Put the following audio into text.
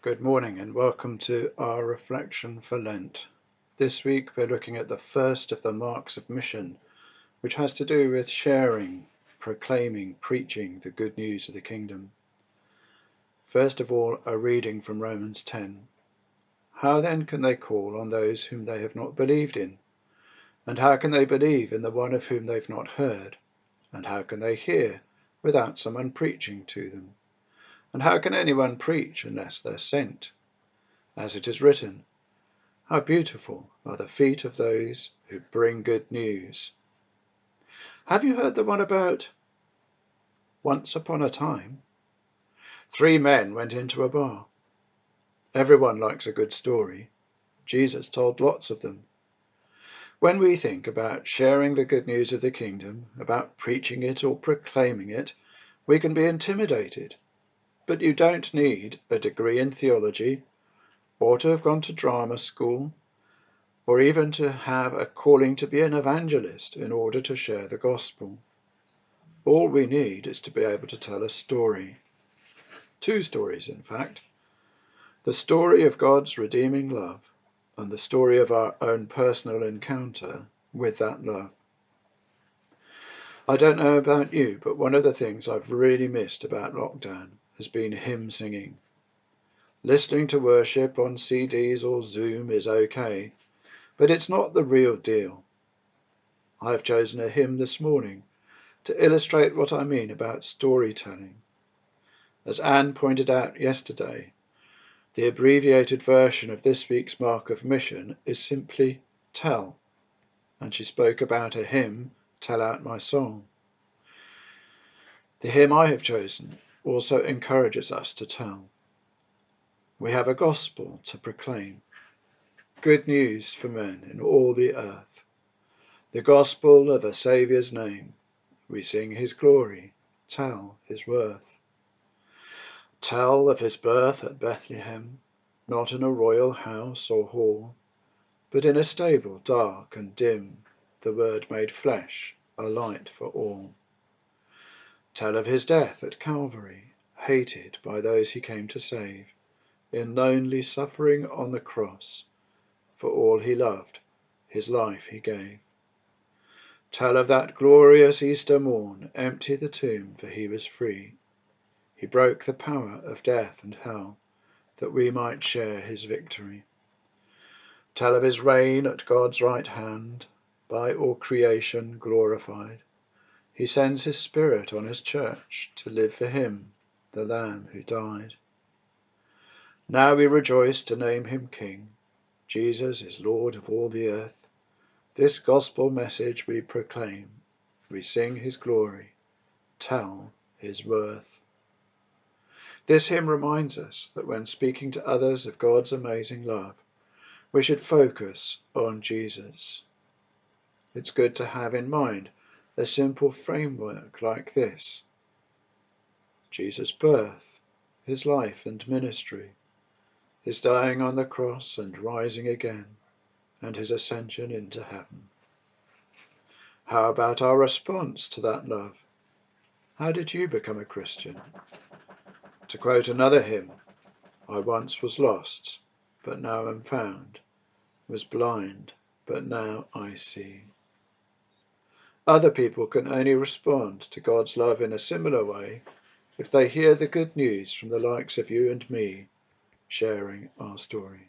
Good morning and welcome to our reflection for Lent. This week we're looking at the first of the marks of mission, which has to do with sharing, proclaiming, preaching the good news of the kingdom. First of all, a reading from Romans 10. How then can they call on those whom they have not believed in? And how can they believe in the one of whom they've not heard? And how can they hear without someone preaching to them? And how can anyone preach unless they're sent? As it is written, how beautiful are the feet of those who bring good news. Have you heard the one about once upon a time? 3 men went into a bar. Everyone likes a good story. Jesus told lots of them. When we think about sharing the good news of the kingdom, about preaching it or proclaiming it, we can be intimidated. But you don't need a degree in theology, or to have gone to drama school, or even to have a calling to be an evangelist in order to share the gospel. All we need is to be able to tell a story. 2 stories, in fact. The story of God's redeeming love and the story of our own personal encounter with that love. I don't know about you, but one of the things I've really missed about lockdown has been hymn singing. Listening to worship on CDs or Zoom is okay, but it's not the real deal. I've chosen a hymn this morning to illustrate what I mean about storytelling. As Anne pointed out yesterday, the abbreviated version of this week's mark of mission is simply tell, and she spoke about a hymn, Tell Out My Song. The hymn I have chosen also encourages us to tell. We have a gospel to proclaim, good news for men in all the earth, the gospel of a Saviour's name. We sing his glory, tell his worth. Tell of his birth at Bethlehem, not in a royal house or hall, but in a stable dark and dim, the Word made flesh, a light for all. Tell of his death at Calvary, hated by those he came to save, in lonely suffering on the cross, for all he loved, his life he gave. Tell of that glorious Easter morn, empty the tomb, for he was free. He broke the power of death and hell, that we might share his victory. Tell of his reign at God's right hand, by all creation glorified. He sends his Spirit on his church to live for him, the Lamb who died. Now we rejoice to name him King. Jesus is Lord of all the earth. This gospel message we proclaim. We sing his glory, tell his worth. This hymn reminds us that when speaking to others of God's amazing love, we should focus on Jesus. It's good to have in mind a simple framework like this: Jesus' birth, his life and ministry, his dying on the cross and rising again, and his ascension into heaven. How about our response to that love? How did you become a Christian? To quote another hymn, I once was lost, but now am found, was blind, but now I see. Other people can only respond to God's love in a similar way if they hear the good news from the likes of you and me sharing our story.